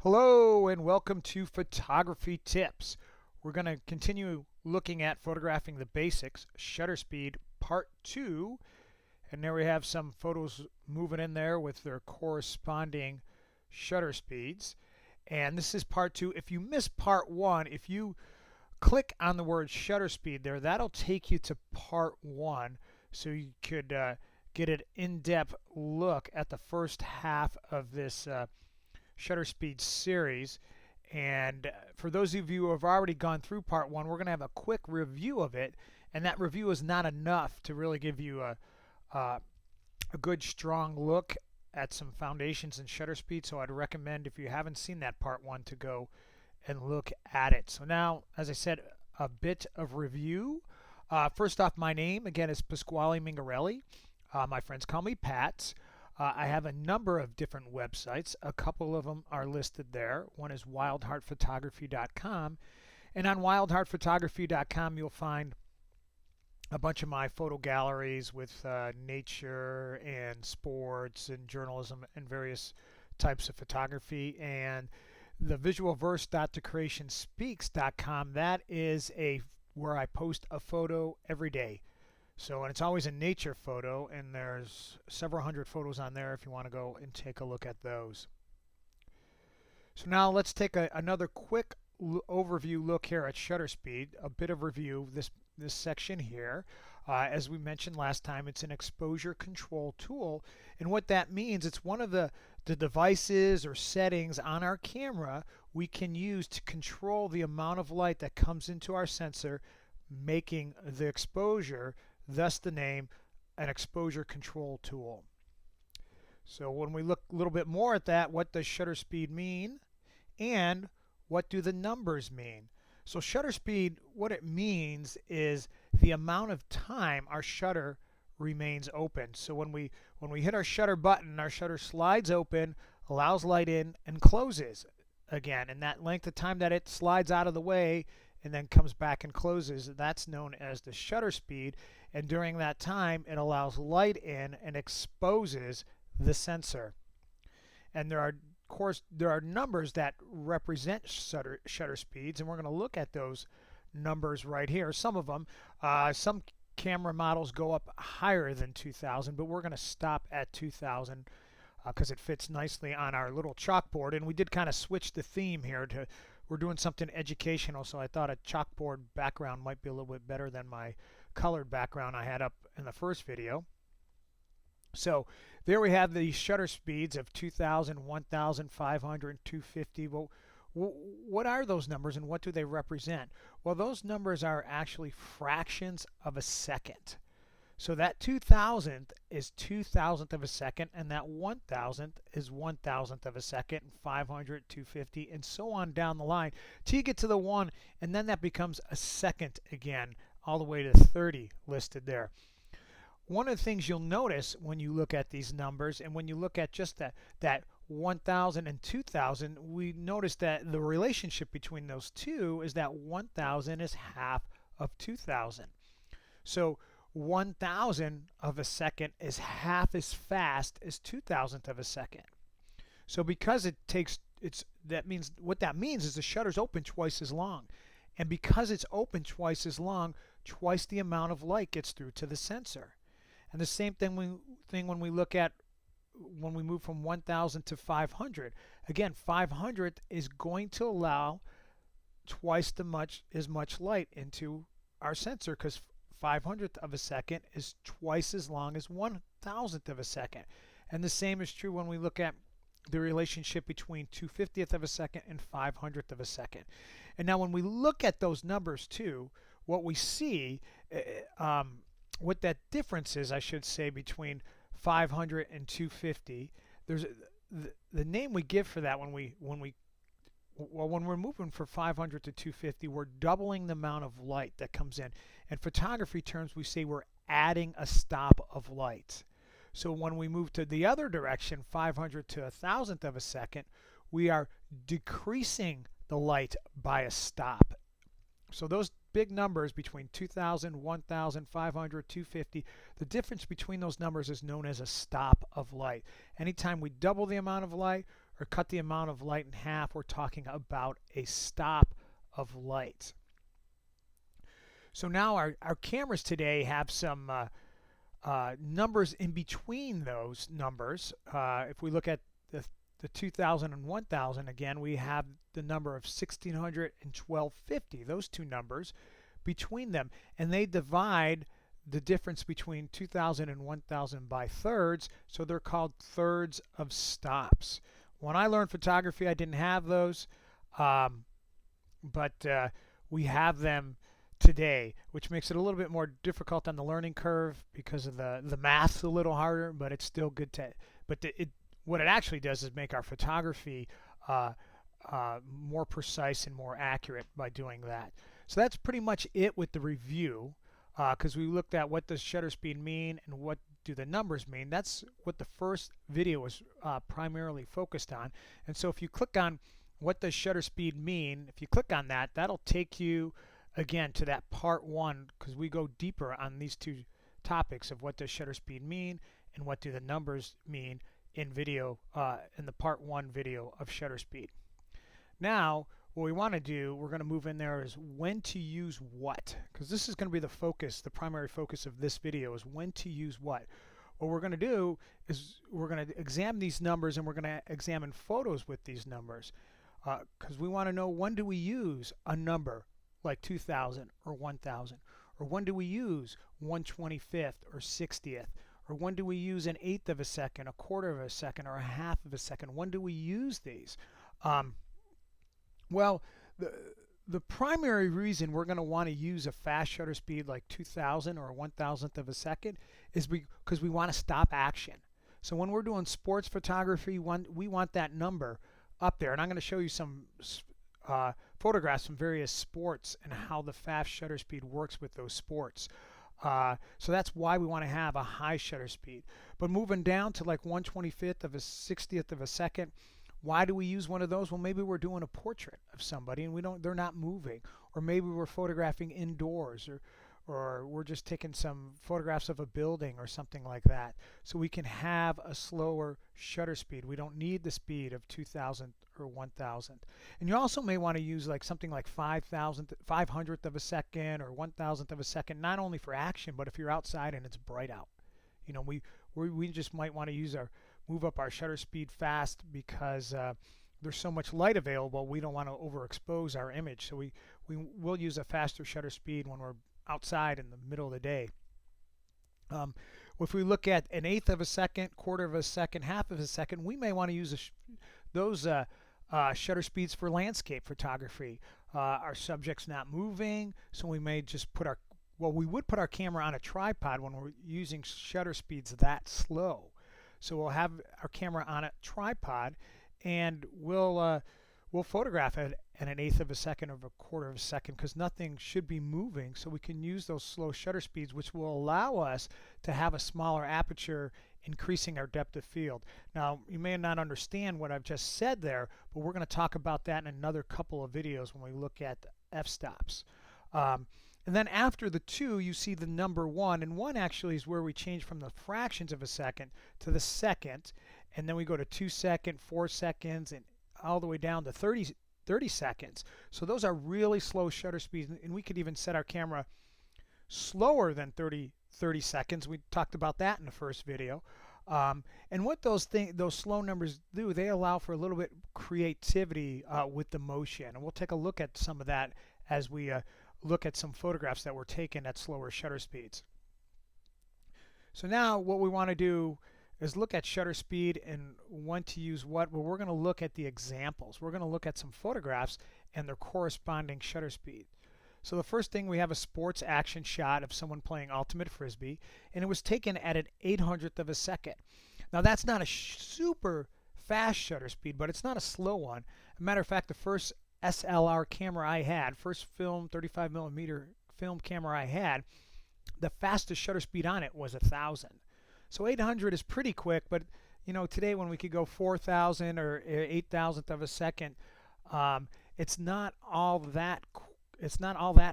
Hello and welcome to Photography Tips. We're going to continue looking at photographing the basics, shutter speed, part 2. And there we have some photos moving in there with their corresponding shutter speeds. And this is part 2. If you missed part 1, if you click on the word shutter speed there, that'll take you to part 1 so you could get an in-depth look at the first half of this shutter speed series. And for those of you who have already gone through part 1, we're going to have a quick review of it, and that review is not enough to really give you a good strong look at some foundations and shutter speed. So I'd recommend, if you haven't seen that part 1, to go and look at it. So now, as I said, a bit of review. First off, my name again is Pasquale Mingarelli. My friends call me Pats. I have a number of different websites. A couple of them are listed there. One is wildheartphotography.com. And on wildheartphotography.com, you'll find a bunch of my photo galleries with nature and sports and journalism and various types of photography. And the visualverse.thecreationspeaks.com, that is where I post a photo every day. So, and it's always a nature photo, and there's several hundred photos on there if you want to go and take a look at those. So now let's take another quick overview look here at shutter speed. A bit of review, this section here. As we mentioned last time, it's an exposure control tool, and what that means, it's one of the devices or settings on our camera we can use to control the amount of light that comes into our sensor, making the exposure, thus the name, an exposure control tool. So when we look a little bit more at that, what does shutter speed mean, and what do the numbers mean? So shutter speed, what it means is the amount of time our shutter remains open. So when we hit our shutter button, our shutter slides open, allows light in, and closes again. And that length of time that it slides out of the way and then comes back and closes, that's known as the shutter speed. And during that time, it allows light in and exposes the sensor. And there are numbers that represent shutter speeds, and we're going to look at those numbers right here. Some of them, some camera models go up higher than 2000, but we're going to stop at 2000 because it fits nicely on our little chalkboard. And we did kind of switch the theme here to, we're doing something educational, so I thought a chalkboard background might be a little bit better than my colored background I had up in the first video. So there we have the shutter speeds of 2000, 1500, 250. Well, what are those numbers and what do they represent? Well, those numbers are actually fractions of a second. So that 2000th is 2000th of a second, and that 1000th is 1000th of a second, and 500, 250, and so on down the line till you get to the 1, and then that becomes a second again, all the way to 30 listed there. One of the things you'll notice when you look at these numbers, and when you look at just that 1000 and 2000, we notice that the relationship between those two is that 1000 is half of 2000. So 1000 of a second is half as fast as 2000th of a second. So because what that means is the shutter's open twice as long. And because it's open twice as long, twice the amount of light gets through to the sensor. And the same thing when we look at when we move from 1000 to 500. Again, 500 is going to allow twice as much light into our sensor, because 500th of a second is twice as long as 1000th of a second. And the same is true when we look at the relationship between 250th of a second and 500th of a second. And now when we look at those numbers too, what we see, what that difference is, I should say, between 500 and 250, there's the name we give for that when we're moving from 500 to 250, we're doubling the amount of light that comes in. In photography terms, we say we're adding a stop of light. So when we move to the other direction, 500 to 1000th of a second, we are decreasing the light by a stop. So those big numbers between 2000, 1000, 500, 250, the difference between those numbers is known as a stop of light. Anytime we double the amount of light or cut the amount of light in half, we're talking about a stop of light. So now our cameras today have some numbers in between those numbers. If we look at the 2000 and 1000, again, we have the number of 1600 and 1250, those two numbers between them. And they divide the difference between 2000 and 1000 by thirds, so they're called thirds of stops. When I learned photography, I didn't have those, but we have them today, which makes it a little bit more difficult on the learning curve because of the math's a little harder, but it's still good to. But what it actually does is make our photography more precise and more accurate by doing that. So that's pretty much it with the review, because we looked at what does shutter speed mean and what do the numbers mean. That's what the first video was primarily focused on. And so if you click on what does shutter speed mean, if you click on that, that'll take you again to that part one, because we go deeper on these two topics of what does shutter speed mean and what do the numbers mean in video, in the part one video of shutter speed. Now what we want to do, we're going to move in there, is when to use what, because this is going to be the focus, the primary focus of this video is when to use what. What we're going to do is we're going to examine these numbers, and we're going to examine photos with these numbers, because we want to know when do we use a number like 2000 or 1000, or when do we use 1/25th or 60th, or when do we use an eighth of a second, a quarter of a second, or a half of a second. When do we use these? Well, the primary reason we're going to want to use a fast shutter speed like 2000 or 1000th of a second is because we want to stop action. So when we're doing sports photography, we want that number up there. And I'm going to show you some photographs from various sports and how the fast shutter speed works with those sports. So that's why we want to have a high shutter speed. But moving down to like 1/25th of a 60th of a second, why do we use one of those? Well, maybe we're doing a portrait of somebody and they're not moving, or maybe we're photographing indoors, or we're just taking some photographs of a building or something like that. So we can have a slower shutter speed. We don't need the speed of 2000 or 1000. And you also may want to use like something like 500th of a second or 1000th of a second, not only for action, but if you're outside and it's bright out. You know, we just might want to move up our shutter speed fast because there's so much light available. We don't want to overexpose our image, so we will use a faster shutter speed when we're outside in the middle of the day. If we look at an eighth of a second, quarter of a second, half of a second, we may want to use those shutter speeds for landscape photography. Our subject's not moving, so we may just we would put our camera on a tripod when we're using shutter speeds that slow. So we'll have our camera on a tripod, and we'll photograph it at an eighth of a second or a quarter of a second, because nothing should be moving. So we can use those slow shutter speeds, which will allow us to have a smaller aperture, increasing our depth of field. Now, you may not understand what I've just said there, but we're going to talk about that in another couple of videos when we look at f-stops. And then after the 2, you see the number 1, and 1 actually is where we change from the fractions of a second to the second, and then we go to 2 seconds, 4 seconds, and all the way down to 30 seconds. So those are really slow shutter speeds, and we could even set our camera slower than 30 seconds. We talked about that in the first video. And what those slow numbers do, they allow for a little bit creativity with the motion, and we'll take a look at some of that as we look at some photographs that were taken at slower shutter speeds. So now what we want to do is look at shutter speed and when to use what. Well, we're going to look at the examples. We're going to look at some photographs and their corresponding shutter speed. So the first thing, we have a sports action shot of someone playing ultimate frisbee, and it was taken at an 800th of a second. Now that's not a super fast shutter speed, but it's not a slow one. As a matter of fact, the first SLR camera I had, first film 35mm film camera I had, the fastest shutter speed on it was 1000. So 800 is pretty quick, but you know, today when we could go 4000 or 8000th of a second, it's not all that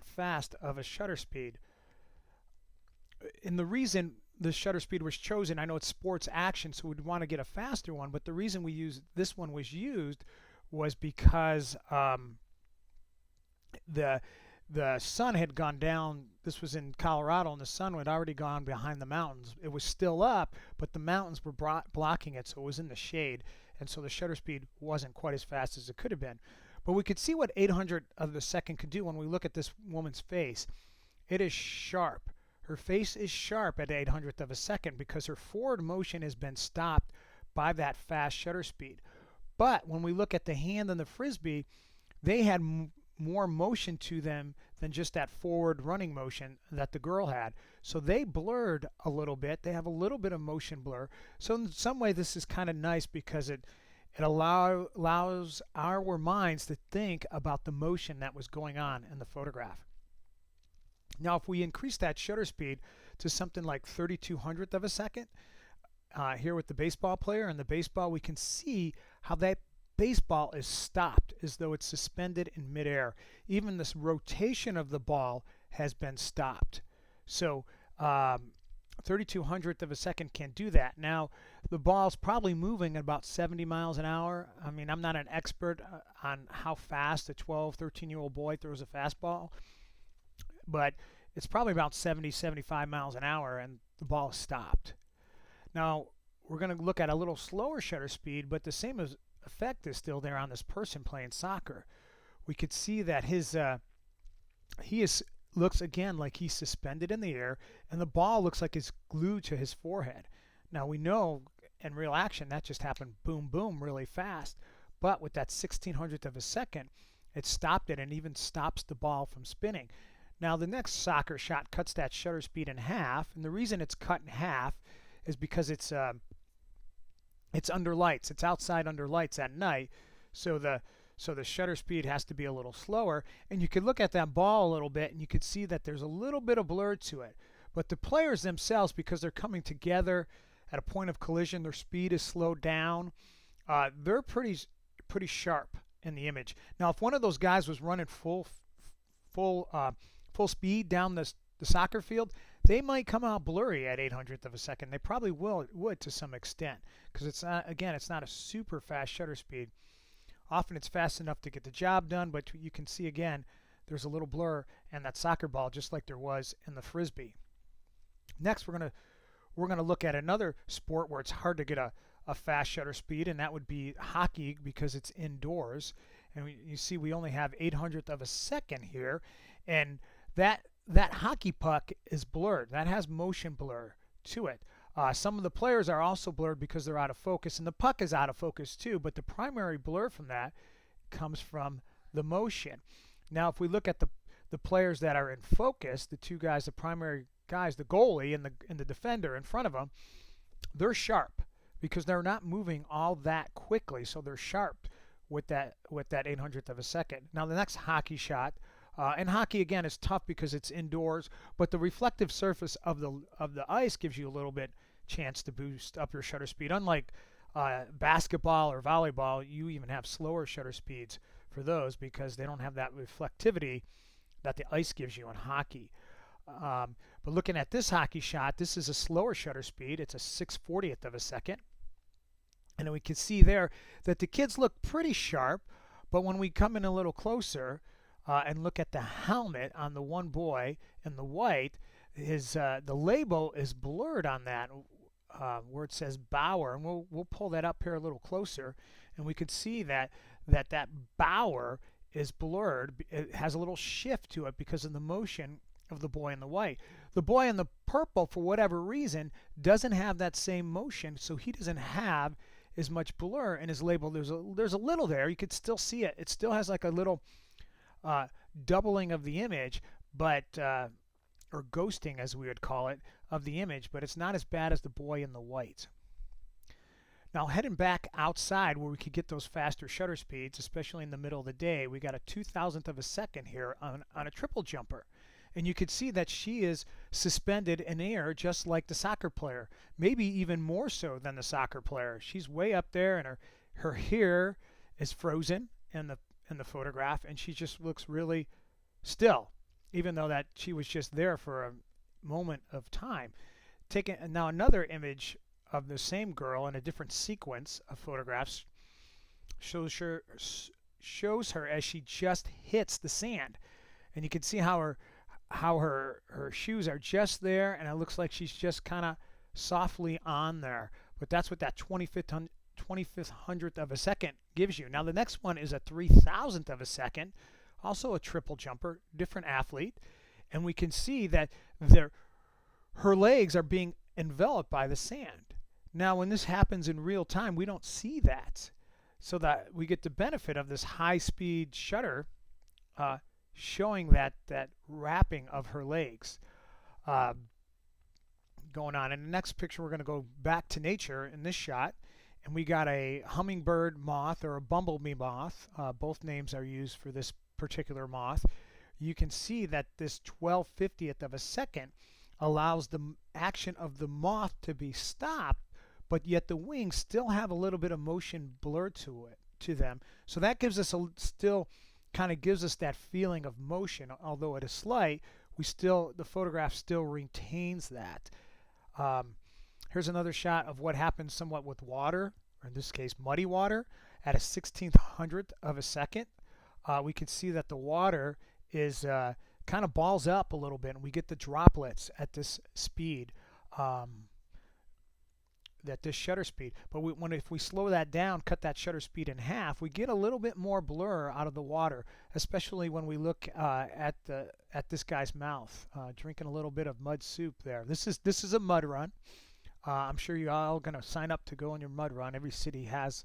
fast of a shutter speed. And the reason the shutter speed was chosen, I know it's sports action, so we'd want to get a faster one, but the reason we used this one was because the sun had gone down. This was in Colorado, and the sun had already gone behind the mountains. It was still up, but the mountains were blocking it, so it was in the shade, and so the shutter speed wasn't quite as fast as it could have been. But we could see what 800 of a second could do when we look at this woman's face. It is sharp. Her face is sharp at 800th of a second because her forward motion has been stopped by that fast shutter speed. But when we look at the hand and the frisbee, they had more motion to them than just that forward running motion that the girl had. So they blurred a little bit. They have a little bit of motion blur. So in some way this is kind of nice because it allows our minds to think about the motion that was going on in the photograph. Now if we increase that shutter speed to something like 3200th of a second, here with the baseball player and the baseball, we can see how that baseball is stopped as though it's suspended in midair. Even this rotation of the ball has been stopped. So 3200th of a second can't do that. Now the ball's probably moving at about 70 miles an hour. I mean, I'm not an expert on how fast a 12, 13-year-old boy throws a fastball, but it's probably about 70, 75 miles an hour, and the ball is stopped. Now we're going to look at a little slower shutter speed, but the same effect is still there on this person playing soccer. We could see that looks again like he's suspended in the air, and the ball looks like it's glued to his forehead. Now we know in real action that just happened boom boom really fast, but with that 1600th of a second it stopped it and even stops the ball from spinning. Now the next soccer shot cuts that shutter speed in half, and the reason it's cut in half is because it's under lights. It's outside under lights at night, so the shutter speed has to be a little slower. And you could look at that ball a little bit, and you could see that there's a little bit of blur to it. But the players themselves, because they're coming together at a point of collision, their speed is slowed down. They're pretty sharp in the image. Now, if one of those guys was running full speed down the soccer field, they might come out blurry at 800th of a second. They probably would to some extent, because it's not a super fast shutter speed. Often it's fast enough to get the job done, but you can see again there's a little blur in that soccer ball, just like there was in the frisbee. Next, we're gonna look at another sport where it's hard to get a fast shutter speed, and that would be hockey, because it's indoors. And you see we only have 800th of a second here, and that hockey puck is blurred. That has motion blur to it. Some of the players are also blurred because they're out of focus, and the puck is out of focus too, but the primary blur from that comes from the motion. Now if we look at the players that are in focus, the two guys, the primary guys, the goalie and the defender in front of them, they're sharp because they're not moving all that quickly, so they're sharp with that 800th of a second. Now the next hockey shot, and hockey again is tough because it's indoors, but the reflective surface of the ice gives you a little bit chance to boost up your shutter speed. Unlike basketball or volleyball, you even have slower shutter speeds for those because they don't have that reflectivity that the ice gives you in hockey. But looking at this hockey shot, this is a slower shutter speed. It's a 6/40th of a second. And we can see there that the kids look pretty sharp, but when we come in a little closer and look at the helmet on the one boy in the white, the label is blurred on that where it says Bauer, and we'll pull that up here a little closer, and we can see that Bauer is blurred. It has a little shift to it because of the motion of the boy in the white. The boy in the purple, for whatever reason, doesn't have that same motion, so he doesn't have as much blur in his label. There's a little there. You could still see it. It still has like a little doubling of the image, but or ghosting, as we would call it, of the image, but it's not as bad as the boy in the white. Now heading back outside where we could get those faster shutter speeds, especially in the middle of the day, we got a 2,000th of a second here on a triple jumper. And you could see that she is suspended in air just like the soccer player, maybe even more so than the soccer player. She's way up there, and her hair is frozen in the photograph, and she just looks really still, even though that she was just there for a moment of time. taken now another image of the same girl in a different sequence of photographs shows her as she just hits the sand, and you can see how her shoes are just there, and it looks like she's just kind of softly on there. But that's what that 25th hundredth of a second gives you. Now the next one is a 3,000th of a second, also a triple jumper, different athlete, and we can see that her legs are being enveloped by the sand. Now when this happens in real time, we don't see that, so that we get the benefit of this high-speed shutter showing that wrapping of her legs going on. In the next picture, we're going to go back to nature in this shot, and we got a hummingbird moth or a bumblebee moth. Both names are used for this particular moth. You can see that this 12/50th of a second allows the action of the moth to be stopped, but yet the wings still have a little bit of motion blur to them. So that gives us still kind of gives us that feeling of motion, although it is slight. The photograph still retains that. Here's another shot of what happens somewhat with water, or in this case muddy water, at a 1/1600th of a second. We can see that the water is kind of balls up a little bit, and we get the droplets at this speed, at this shutter speed. But if we slow that down, cut that shutter speed in half, we get a little bit more blur out of the water, especially when we look at this guy's mouth, drinking a little bit of mud soup there. This is a mud run. I'm sure you're all going to sign up to go on your mud run. Every city has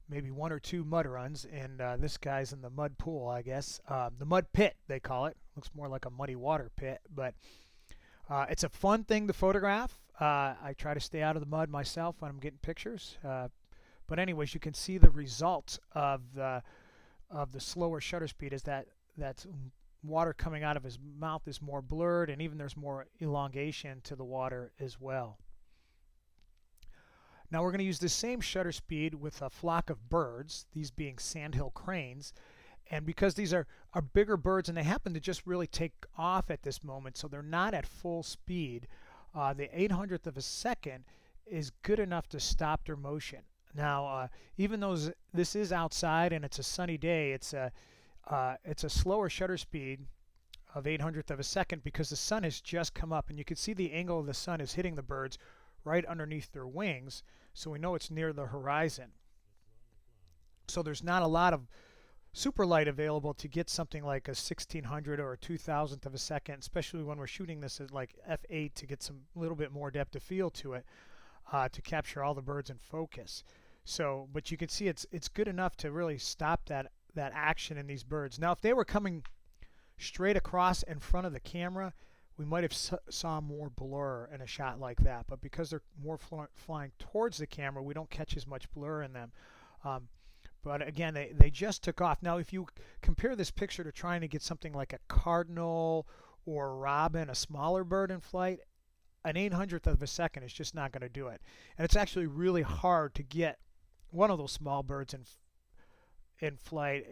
maybe one or two mud runs, and this guy's in the mud pool, I guess. The mud pit, they call it. Looks more like a muddy water pit, but it's a fun thing to photograph. I try to stay out of the mud myself when I'm getting pictures. But anyways, you can see the result of the slower shutter speed is that water coming out of his mouth is more blurred, and even there's more elongation to the water as well. Now we're going to use the same shutter speed with a flock of birds, these being sandhill cranes. And because these are bigger birds and they happen to just really take off at this moment, so they're not at full speed, the 800th of a second is good enough to stop their motion. Now, even though this is outside and it's a sunny day, it's a slower shutter speed of 800th of a second because the sun has just come up, and you can see the angle of the sun is hitting the birds right underneath their wings, so we know it's near the horizon. So there's not a lot of super light available to get something like a 1/1600 or a 2,000th of a second, especially when we're shooting this at like f8 to get some little bit more depth of field to it, to capture all the birds in focus. So, but you can see it's good enough to really stop that action in these birds. Now, if they were coming straight across in front of the camera, we might have saw more blur in a shot like that. But because they're more flying towards the camera, we don't catch as much blur in them. But again, they just took off. Now, if you compare this picture to trying to get something like a cardinal or a robin, a smaller bird in flight, an 800th of a second is just not going to do it. And it's actually really hard to get one of those small birds in flight,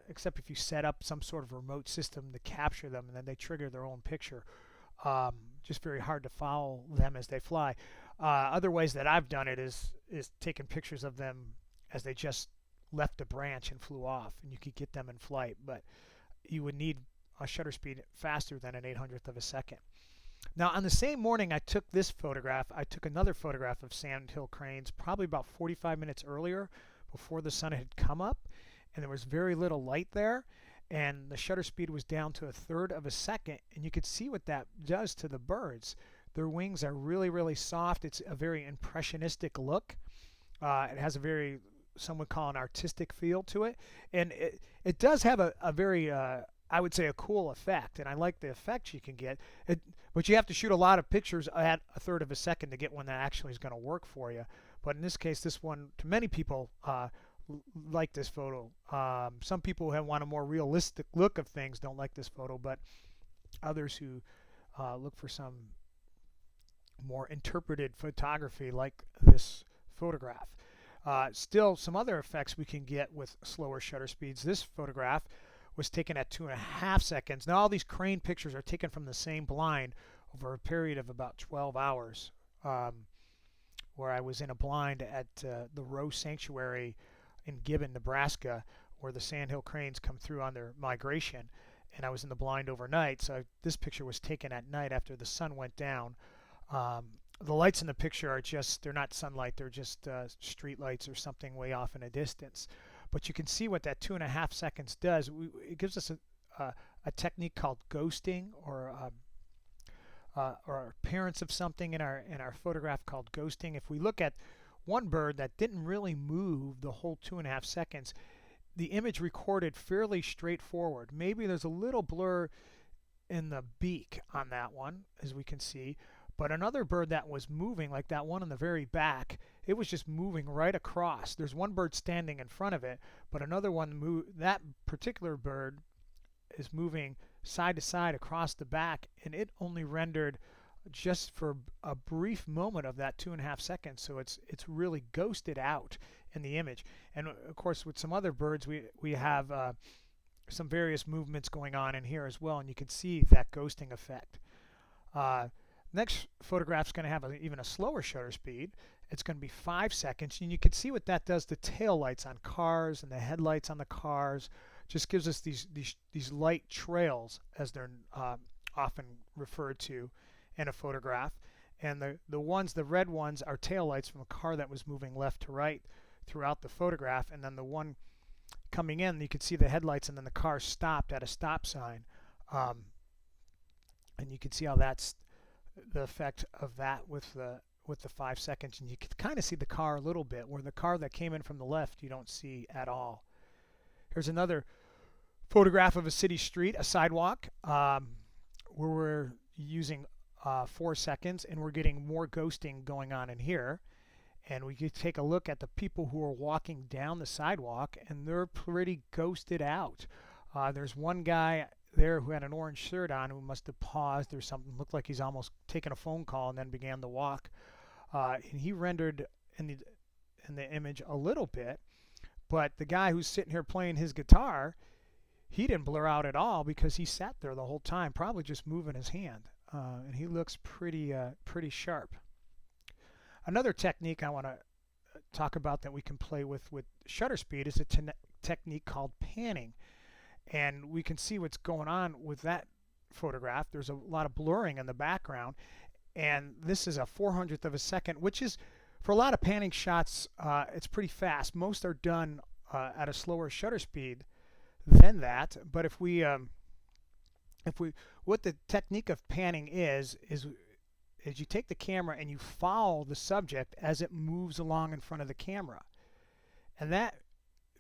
except if you set up some sort of remote system to capture them, and then they trigger their own picture. Just very hard to follow them as they fly. Other ways that I've done it is taking pictures of them as they just left the branch and flew off, and you could get them in flight, but you would need a shutter speed faster than an 800th of a second. Now, on the same morning I took this photograph, I took another photograph of sandhill cranes probably about 45 minutes earlier, before the sun had come up, and there was very little light there, and the shutter speed was down to 1/3 of a second, and you could see what that does to the birds. Their wings are really, really soft. It's a very impressionistic look. It has a very, some would call an artistic feel to it, and it does have a very I would say a cool effect, and I like the effects you can get. But you have to shoot a lot of pictures at 1/3 of a second to get one that actually is going to work for you. But in this case, this one, to many people, like this photo. Some people who want a more realistic look of things don't like this photo, but others who look for some more interpreted photography like this photograph. Still, some other effects we can get with slower shutter speeds. This photograph was taken at 2.5 seconds. Now all these crane pictures are taken from the same blind over a period of about 12 hours, where I was in a blind at the Roe Sanctuary in Gibbon, Nebraska, where the sandhill cranes come through on their migration. And I was in the blind overnight, so this picture was taken at night after the sun went down. The lights in the picture are just, they're not sunlight, they're just street lights or something way off in a distance. But you can see what that 2.5 seconds does. It gives us a technique called ghosting, or appearance of something in our photograph called ghosting. If we look at one bird that didn't really move the whole 2.5 seconds, the image recorded fairly straightforward. Maybe there's a little blur in the beak on that one, as we can see, but another bird that was moving, like that one in the very back, it was just moving right across. There's one bird standing in front of it, but another one that particular bird is moving side to side across the back, and it only rendered just for a brief moment of that 2.5 seconds. So it's really ghosted out in the image. And of course, with some other birds, we have some various movements going on in here as well, and you can see that ghosting effect. Next photograph is going to have even a slower shutter speed. It's going to be 5 seconds, and you can see what that does to tail lights on cars and the headlights on the cars. Just gives us these light trails, as they're often referred to in a photograph. And the red ones are tail lights from a car that was moving left to right throughout the photograph. And then the one coming in, you can see the headlights, and then the car stopped at a stop sign. And you can see how that's the effect of that with the 5 seconds. And you can kind of see the car a little bit, where the car that came in from the left you don't see at all. Here's another photograph of a city street, a sidewalk, where we're using 4 seconds, and we're getting more ghosting going on in here. And we could take a look at the people who are walking down the sidewalk, and they're pretty ghosted out. There's one guy there who had an orange shirt on who must have paused or something, looked like he's almost taken a phone call and then began to walk. And he rendered in the image a little bit. But the guy who's sitting here playing his guitar, he didn't blur out at all, because he sat there the whole time, probably just moving his hand. And he looks pretty sharp. Another technique I want to talk about that we can play with shutter speed is a technique called panning. And we can see what's going on with that photograph. There's a lot of blurring in the background. And this is a 400th of a second, which is, for a lot of panning shots, it's pretty fast. Most are done at a slower shutter speed than that. But what the technique of panning is you take the camera and you follow the subject as it moves along in front of the camera. And that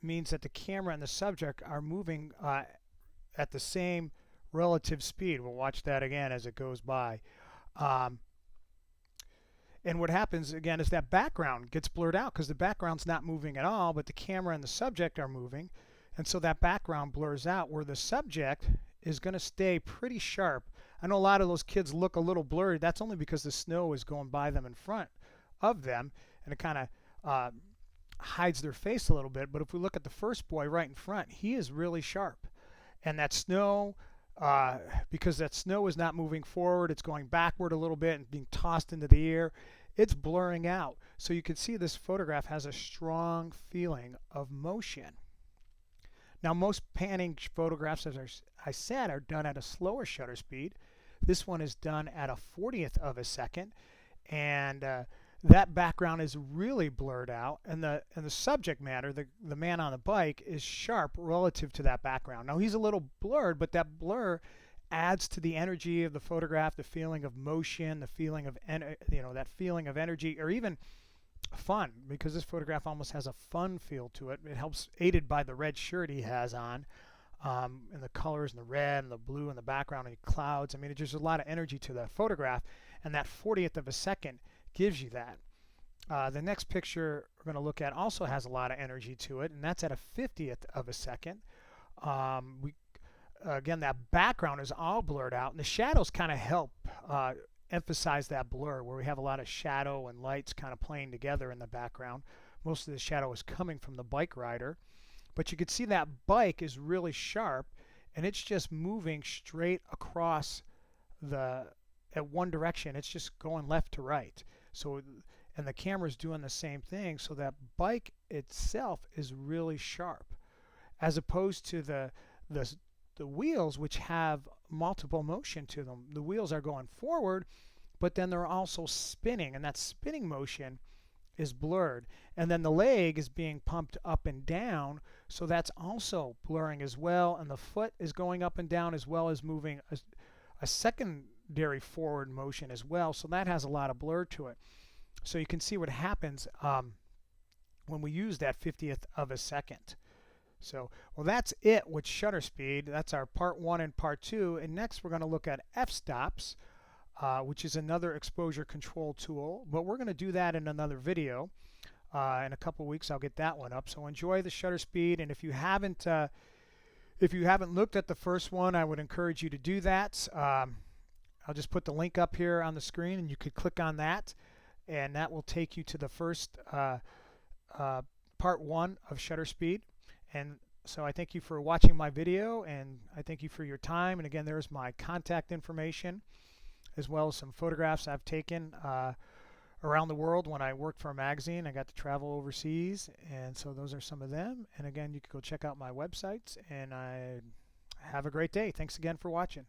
means that the camera and the subject are moving at the same relative speed. We'll watch that again as it goes by. And what happens again is that background gets blurred out, because the background's not moving at all, but the camera and the subject are moving. And so that background blurs out, where the subject is going to stay pretty sharp. I know a lot of those kids look a little blurry. That's only because the snow is going by them in front of them, and it kind of hides their face a little bit. But if we look at the first boy right in front, he is really sharp. And that snow, because that snow is not moving forward, it's going backward a little bit and being tossed into the air, it's blurring out. So you can see this photograph has a strong feeling of motion. Now, most panning photographs, as I said, are done at a slower shutter speed. This one is done at a 40th of a second, and that background is really blurred out, and the subject matter, the man on the bike, is sharp relative to that background. Now, he's a little blurred, but that blur adds to the energy of the photograph, the feeling of motion, the feeling of that feeling of energy, or even fun, because this photograph almost has a fun feel to it. It helps, aided by the red shirt he has on, and the colors, and the red and the blue in the background, and the clouds. I mean, there's a lot of energy to that photograph, and that 40th of a second gives you that. The next picture we're going to look at also has a lot of energy to it, and that's at a 50th of a second. Again, that background is all blurred out, and the shadows kind of help emphasize that blur, where we have a lot of shadow and lights kind of playing together in the background. Most of the shadow is coming from the bike rider, but you can see that bike is really sharp, and it's just moving straight across the at one direction. It's just going left to right. So, and the camera's doing the same thing. So that bike itself is really sharp, as opposed to the wheels, which have multiple motion to them. The wheels are going forward, but then they're also spinning, and that spinning motion is blurred. And then the leg is being pumped up and down, so that's also blurring as well. And the foot is going up and down as well as moving a secondary forward motion as well. So that has a lot of blur to it. So you can see what happens when we use that 50th of a second. So, well, that's it with shutter speed. That's our part 1 and part 2. And next we're going to look at f-stops, which is another exposure control tool. But we're going to do that in another video. In a couple weeks I'll get that one up. So enjoy the shutter speed. And if you haven't looked at the first one, I would encourage you to do that. I'll just put the link up here on the screen, and you could click on that, and that will take you to the first part 1 of shutter speed. And so I thank you for watching my video, and I thank you for your time. And again, there's my contact information, as well as some photographs I've taken around the world when I worked for a magazine. I got to travel overseas, and so those are some of them. And again, you can go check out my websites, and I have a great day. Thanks again for watching.